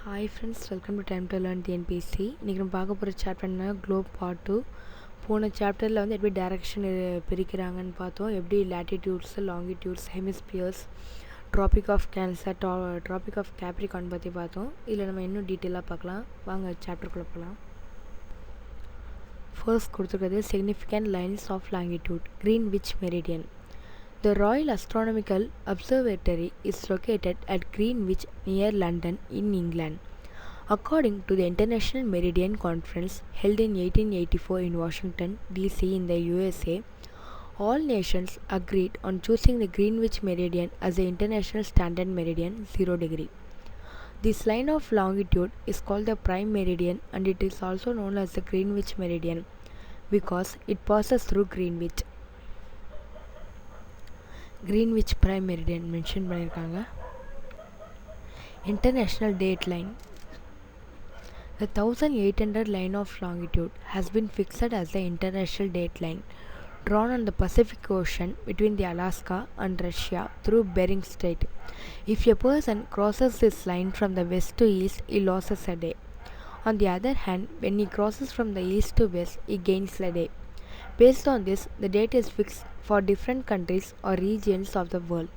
Hi friends, welcome to time to learn TNPSC. இன்றைக்கி நம்ம பார்க்க போகிற சாப்டர் என்ன, குளோப் பார்ட் 2. போன சாப்டரில் எப்படி டைரக்ஷன் பிரிக்கிறாங்கன்னு பார்த்தோம். எப்படி latitudes, longitudes, hemispheres, tropic of Cancer, tropic of Capricorn பற்றி பார்த்தோம். இதில் நம்ம இன்னும் டீட்டெயிலாக பார்க்கலாம். வாங்க சாப்டருக்குள்ளே போகலாம். ஃபர்ஸ்ட் கொடுத்துருக்கிறது significant lines of longitude, Greenwich meridian. The Royal Astronomical Observatory is located at Greenwich near London in England. According to the International Meridian Conference held in 1884 in Washington, D.C. in the USA, all nations agreed on choosing the Greenwich Meridian as the International Standard Meridian, 0 degree. This line of longitude is called the Prime Meridian, and it is also known as the Greenwich Meridian because it passes through Greenwich. Greenwich Prime Meridian mention பண்ணியிருக்காங்க. International Date Line. The 1800 line of longitude has been fixed as the International Date Line, drawn on the Pacific Ocean between the Alaska and Russia through Bering Strait. If a person crosses this line from the west to east, he loses a day. On the other hand, when he crosses from the east to west, he gains a day. Based on this, the date is fixed for different countries or regions of the world.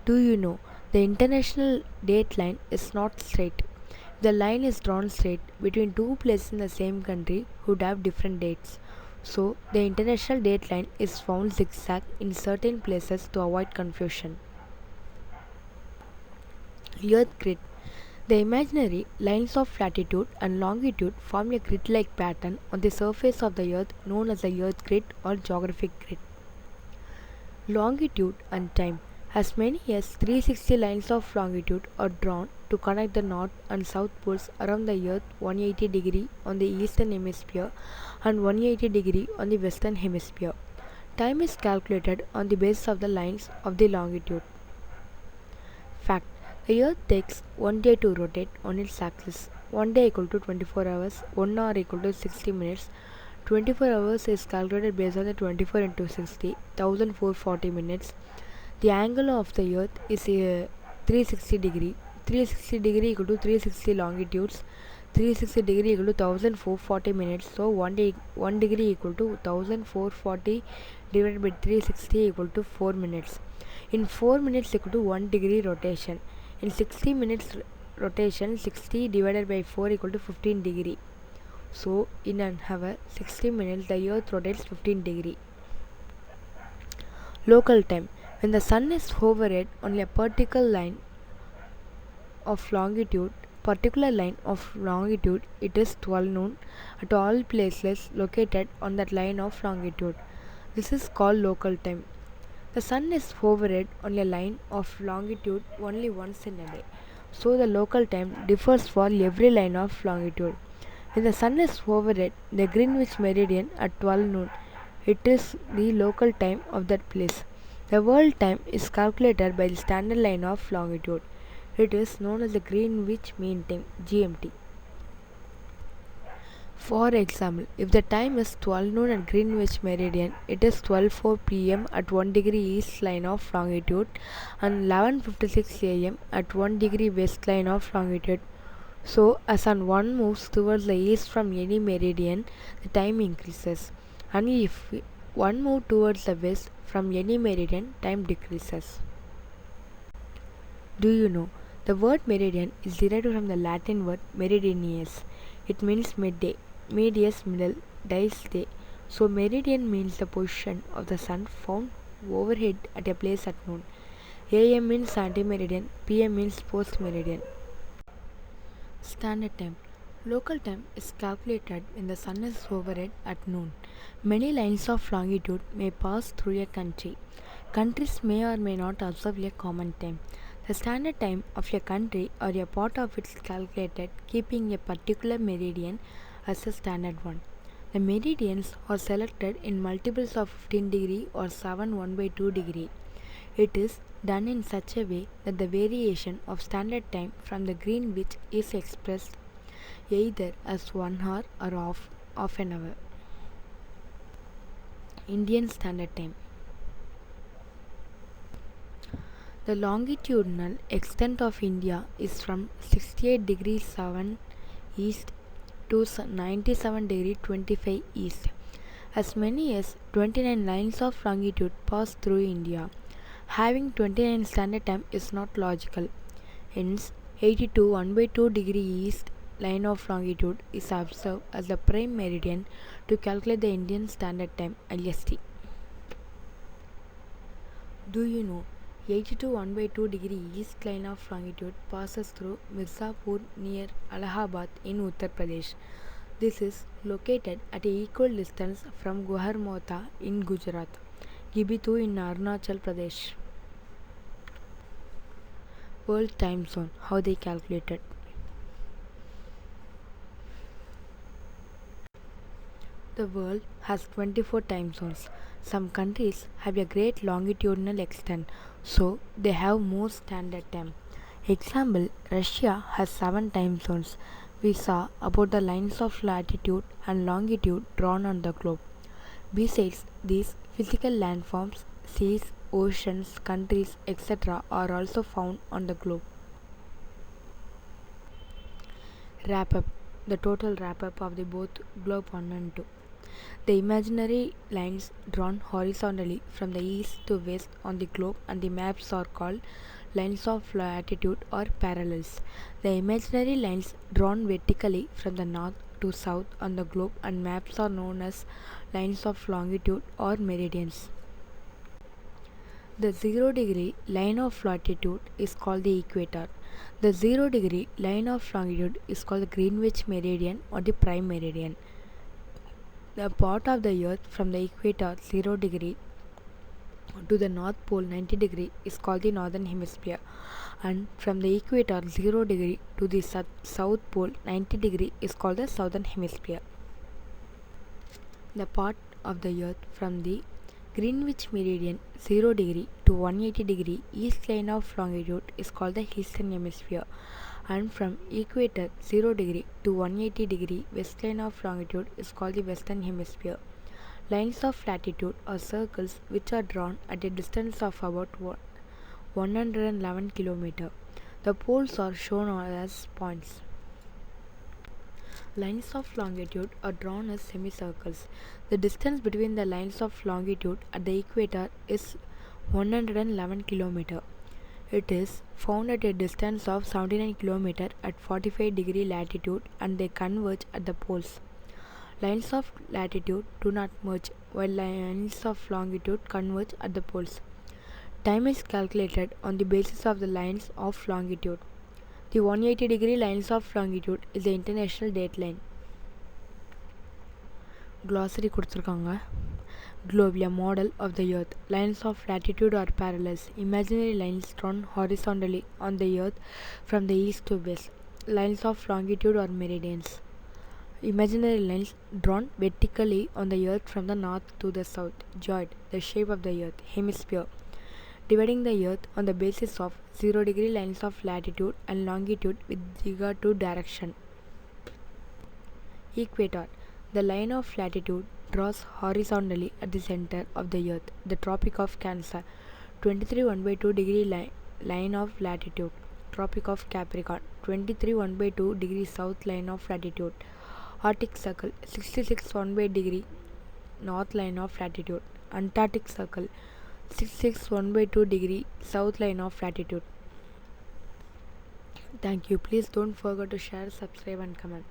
Do you know the international date line is not straight? The line is drawn straight between two places in the same country would have different dates. So, the international date line is found zigzag in certain places to avoid confusion. Earth grid. The imaginary lines of latitude and longitude form a grid-like pattern on the surface of the Earth known as the Earth grid or geographic grid. Longitude and time. As many as 360 lines of longitude are drawn to connect the north and south poles around the Earth 180 degree on the eastern hemisphere and 180 degree on the western hemisphere. Time is calculated on the basis of the lines of the longitude. Fact. The Earth takes 1 day to rotate on its axis. 1 day equal to 24 hours, 1 hour equal to 60 minutes. 24 hours is calculated based on the 24 into 60, 1440 minutes. The angle of the Earth is 360 degree. 360 degree equal to 360 longitudes. 360 degree equal to 1440 minutes. So 1 degree equal to 1440 divided by 360 equal to 4 minutes. In 4 minutes equal to 1 degree rotation. In 60 minutes rotation, 60 divided by 4 equal to 15 degree. So, in an hour, 60 minutes, the Earth rotates 15 degree. Local time. When the sun is overhead on a particular line of longitude, it is 12 noon at all places located on that line of longitude. This is called local time. The sun is overhead on a line of longitude only once in a day, so the local time differs for every line of longitude. When the sun is overhead the Greenwich Meridian at 12 noon, it is the local time of that place. The world time is calculated by the standard line of longitude. It is known as the Greenwich Mean Time, GMT. For example, if the time is 12 noon at Greenwich Meridian, it is 12:04 p.m. at 1 degree east line of longitude and 11:56 a.m. at 1 degree west line of longitude. So, as one moves towards the east from any meridian, the time increases. And if one moves towards the west from any meridian, time decreases. Do you know? The word meridian is derived from the Latin word meridianus. It means midday. Medius middle, dies day. So meridian means the position of the sun found overhead at a place at noon. AM means anti-meridian, PM means post-meridian. Standard time. Local time is calculated when the sun is overhead at noon. Many lines of longitude may pass through a country. Countries may or may not observe a common time. The standard time of a country or a part of it is calculated keeping a particular meridian as a standard one. The meridians are selected in multiples of 15 degree or 7 1/2 degree. It is done in such a way that the variation of standard time from the Greenwich is expressed either as 1 hour or half an hour. Indian Standard Time. The longitudinal extent of India is from 68 degrees 7 east to 97 degrees 25 east. As many as 29 lines of longitude pass through India. Having 29 standard time is not logical. Hence, 82 1 by 2 degree east line of longitude is observed as the prime meridian to calculate the Indian Standard Time (IST). Do you know 82 1 by 2 degree east line of longitude passes through Mirzapur near Allahabad in Uttar Pradesh. This is located at an equal distance from Goharmota in Gujarat, Gibitu in Arunachal Pradesh. World time zone, how they calculated. The world has 24 time zones. Some countries have a great longitudinal extent, so they have more standard time. Example, Russia has 7 time zones. We saw about the lines of latitude and longitude drawn on the globe. Besides these, physical landforms, seas, oceans, countries, etc. are also found on the globe. Wrap up. The total wrap up of the both globe 1 and 2. The imaginary lines drawn horizontally from the east to west on the globe and the maps are called lines of latitude or parallels. The imaginary lines drawn vertically from the north to south on the globe and maps are known as lines of longitude or meridians. The 0 degree line of latitude is called the equator. The 0 degree line of longitude is called the Greenwich meridian or the prime meridian. The part of the earth from the equator 0 degree to the north pole 90 degree is called the northern hemisphere, and from the equator 0 degree to the south pole 90 degree is called the southern hemisphere. The part of the earth from the Greenwich meridian 0 degree to 180 degree east line of longitude is called the eastern hemisphere, and from equator 0 degree to 180 degree west line of longitude is called the western hemisphere. Lines of latitude are circles which are drawn at a distance of about 111 km. The poles are shown as points. Lines of longitude are drawn as semicircles. The distance between the lines of longitude at the equator is 111 km. It is found at a distance of 79 km at 45 degree latitude and they converge at the poles. Lines of latitude do not merge while lines of longitude converge at the poles. Time is calculated on the basis of the lines of longitude. The 180 degree lines of longitude is the international date line. Glossary கொடுத்திருக்காங்க. Globe, a model of the earth. Lines of latitude are parallels, imaginary lines drawn horizontally on the earth from the east to west. Lines of longitude are meridians. Imaginary lines drawn vertically on the earth from the north to the south. Geoid, the shape of the earth. Hemisphere, dividing the earth on the basis of 0 degree lines of latitude and longitude with regard to direction. Equator, the line of latitude draws horizontally at the center of the earth. The Tropic of Cancer, 23 1 by 2 degree line of latitude. Tropic of Capricorn, 23 1 by 2 degree south line of latitude. Arctic Circle, 66 1 by degree north line of latitude. Antarctic Circle, 66 1 by 2 degree south line of latitude. Thank you. Please don't forget to share, subscribe and comment.